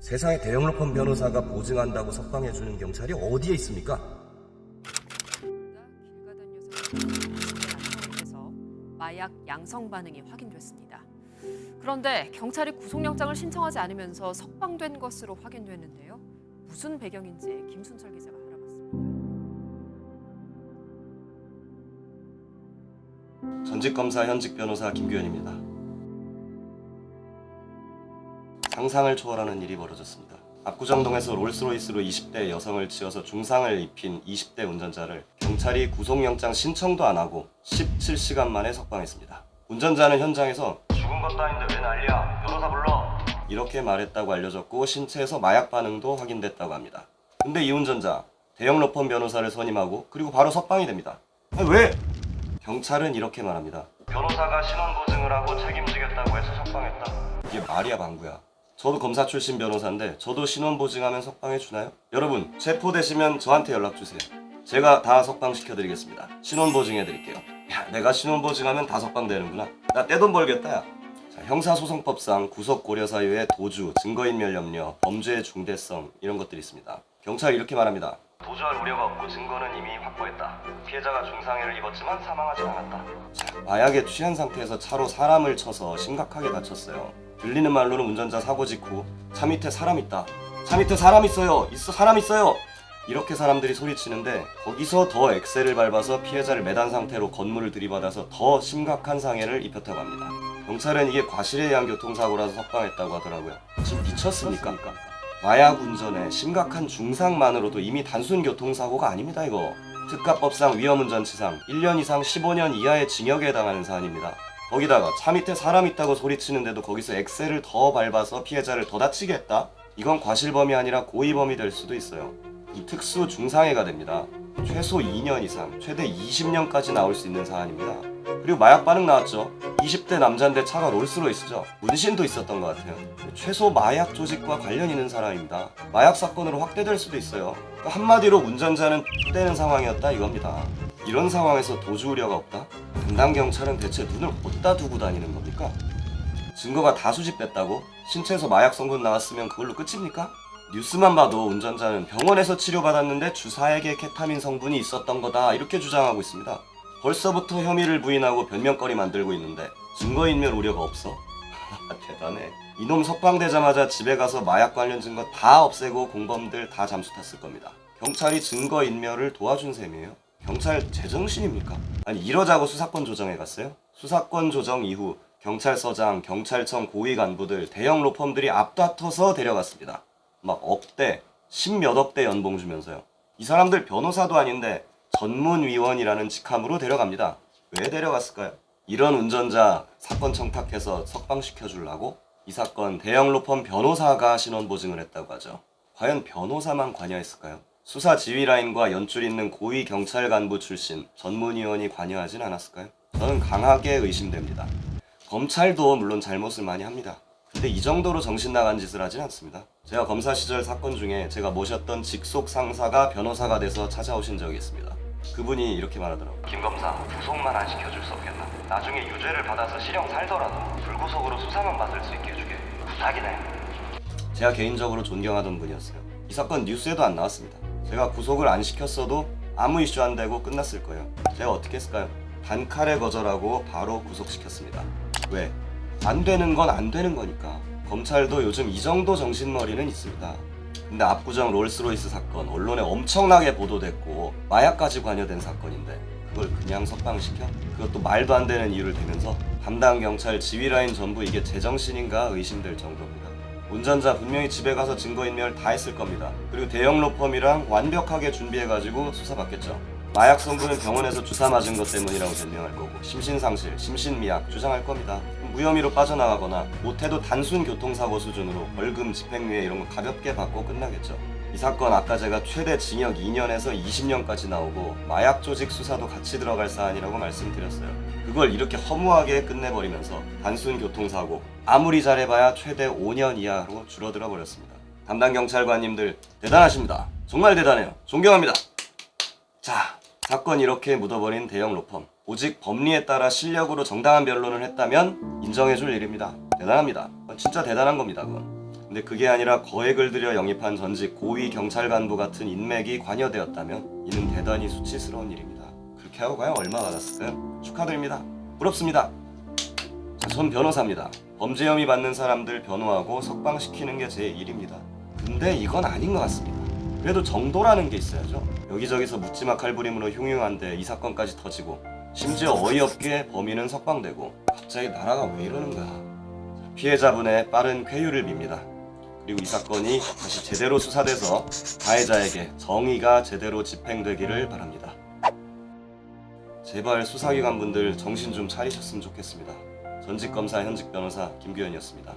세상에 대형 로펌 변호사가 보증한다고 석방해주는 경찰이 어디에 있습니까? 길 가던 여성에서 마약 양성 반응이 확인됐습니다. 그런데 경찰이 구속영장을 신청하지 않으면서 석방된 것으로 확인됐는데요. 무슨 배경인지 김순철 기자가 알아봤습니다. 전직 검사 현직 변호사 김규현입니다. 상상을 초월하는 일이 벌어졌습니다. 압구정동에서 롤스로이스로 20대 여성을 치어서 중상을 입힌 20대 운전자를 경찰이 구속영장 신청도 안 하고 17시간 만에 석방했습니다. 운전자는 현장에서 죽은 것도 아닌데 왜 난리야? 변호사 불러! 이렇게 말했다고 알려졌고 신체에서 마약 반응도 확인됐다고 합니다. 근데 이 운전자 대형 로펌 변호사를 선임하고 그리고 바로 석방이 됩니다. 왜? 경찰은 이렇게 말합니다. 변호사가 신원 보증을 하고 책임지겠다고 해서 석방했다. 이게 말이야 방구야. 저도 검사 출신 변호사인데 저도 신원 보증하면 석방해 주나요? 여러분 체포되시면 저한테 연락 주세요. 제가 다 석방시켜드리겠습니다. 신원 보증해 드릴게요. 야, 내가 신원 보증하면 다 석방되는구나. 나 떼돈 벌겠다 야. 자, 형사소송법상 구속 고려 사유에 도주, 증거인멸 염려, 범죄의 중대성 이런 것들이 있습니다. 경찰이 이렇게 말합니다. 도주할 우려가 없고 증거는 이미 확보했다. 피해자가 중상해를 입었지만 사망하진 않았다. 자, 마약에 취한 상태에서 차로 사람을 쳐서 심각하게 다쳤어요. 들리는 말로는 운전자 사고 직후 차 밑에 사람 있다. 차 밑에 사람 있어요. 사람 있어요. 이렇게 사람들이 소리치는데 거기서 더 엑셀을 밟아서 피해자를 매단 상태로 건물을 들이받아서 더 심각한 상해를 입혔다고 합니다. 경찰은 이게 과실에 의한 교통사고라서 석방했다고 하더라고요. 지금 미쳤습니까? 마약 운전에 심각한 중상만으로도 이미 단순 교통사고가 아닙니다 이거. 특가법상 위험운전치상 1년 이상 15년 이하의 징역에 해당하는 사안입니다. 거기다가 차 밑에 사람 있다고 소리치는데도 거기서 엑셀을 더 밟아서 피해자를 더 다치게 했다? 이건 과실범이 아니라 고의범이 될 수도 있어요. 이 특수 중상해가 됩니다. 최소 2년 이상, 최대 20년까지 나올 수 있는 사안입니다. 그리고 마약 반응 나왔죠. 20대 남자인데 차가 롤스로이스죠. 문신도 있었던 것 같아요. 최소 마약 조직과 관련 있는 사람입니다. 마약 사건으로 확대될 수도 있어요. 그러니까 한마디로 운전자는 X되는 상황이었다 이겁니다. 이런 상황에서 도주 우려가 없다? 담당 경찰은 대체 눈을 어디다 두고 다니는 겁니까? 증거가 다 수집됐다고? 신체에서 마약 성분 나왔으면 그걸로 끝입니까? 뉴스만 봐도 운전자는 병원에서 치료받았는데 주사액에 케타민 성분이 있었던 거다 이렇게 주장하고 있습니다. 벌써부터 혐의를 부인하고 변명거리 만들고 있는데 증거인멸 우려가 없어? 대단해. 이놈 석방되자마자 집에 가서 마약 관련 증거 다 없애고 공범들 다 잠수 탔을 겁니다. 경찰이 증거인멸을 도와준 셈이에요. 경찰 제정신입니까? 아니 이러자고 수사권 조정해 갔어요? 수사권 조정 이후 경찰서장, 경찰청 고위 간부들, 대형 로펌들이 앞다퉈서 데려갔습니다. 막 억대, 10몇 억대 연봉 주면서요. 이 사람들 변호사도 아닌데 전문위원이라는 직함으로 데려갑니다. 왜 데려갔을까요? 이런 운전자 사건 청탁해서 석방시켜주려고? 이 사건 대형 로펌 변호사가 신원 보증을 했다고 하죠. 과연 변호사만 관여했을까요? 수사 지휘 라인과 연줄 있는 고위 경찰 간부 출신 전문위원이 관여하진 않았을까요? 저는 강하게 의심됩니다. 검찰도 물론 잘못을 많이 합니다. 근데 이 정도로 정신 나간 짓을 하진 않습니다. 제가 검사 시절 사건 중에 제가 모셨던 직속 상사가 변호사가 돼서 찾아오신 적이 있습니다. 그분이 이렇게 말하더라고요. 김 검사, 구속만 안 시켜줄 수 없겠나? 나중에 유죄를 받아서 실형 살더라도 불구속으로 수사만 받을 수 있게 해주게. 부탁이네. 제가 개인적으로 존경하던 분이었어요. 이 사건 뉴스에도 안 나왔습니다. 제가 구속을 안 시켰어도 아무 이슈 안 되고 끝났을 거예요. 제가 어떻게 했을까요? 단칼에 거절하고 바로 구속시켰습니다. 왜? 안 되는 건 안 되는 거니까. 검찰도 요즘 이 정도 정신머리는 있습니다. 근데 압구정 롤스로이스 사건 언론에 엄청나게 보도됐고 마약까지 관여된 사건인데 그걸 그냥 석방시켜? 그것도 말도 안 되는 이유를 대면서 담당 경찰 지휘라인 전부 이게 제정신인가 의심될 정도입니다. 운전자 분명히 집에 가서 증거인멸 다 했을 겁니다. 그리고 대형 로펌이랑 완벽하게 준비해가지고 수사받겠죠. 마약 성분은 병원에서 주사 맞은 것 때문이라고 변명할 거고 심신상실, 심신미약 주장할 겁니다. 무혐의로 빠져나가거나 못해도 단순 교통사고 수준으로 벌금, 집행유예 이런 거 가볍게 받고 끝나겠죠. 이 사건 아까 제가 최대 징역 2년에서 20년까지 나오고 마약 조직 수사도 같이 들어갈 사안이라고 말씀드렸어요. 그걸 이렇게 허무하게 끝내버리면서 단순 교통사고 아무리 잘해봐야 최대 5년 이하로 줄어들어 버렸습니다. 담당 경찰관님들 대단하십니다. 정말 대단해요. 존경합니다. 자, 사건 이렇게 묻어버린 대형 로펌. 오직 법리에 따라 실력으로 정당한 변론을 했다면 인정해줄 일입니다. 대단합니다. 진짜 대단한 겁니다. 그건. 근데 그게 아니라 거액을 들여 영입한 전직 고위 경찰 간부 같은 인맥이 관여되었다면 이는 대단히 수치스러운 일입니다. 그렇게 하고 과연 얼마 받았을까요? 축하드립니다. 부럽습니다. 자, 전 변호사입니다. 범죄 혐의 받는 사람들 변호하고 석방시키는 게 제 일입니다. 근데 이건 아닌 것 같습니다. 그래도 정도라는 게 있어야죠. 여기저기서 묻지마 칼부림으로 흉흉한데 이 사건까지 터지고 심지어 어이없게 범인은 석방되고 갑자기 나라가 왜 이러는 거야. 피해자분의 빠른 쾌유를 빕니다. 그리고 이 사건이 다시 제대로 수사돼서 가해자에게 정의가 제대로 집행되기를 바랍니다. 제발 수사기관분들 정신 좀 차리셨으면 좋겠습니다. 전직 검사 현직 변호사 김규현이었습니다.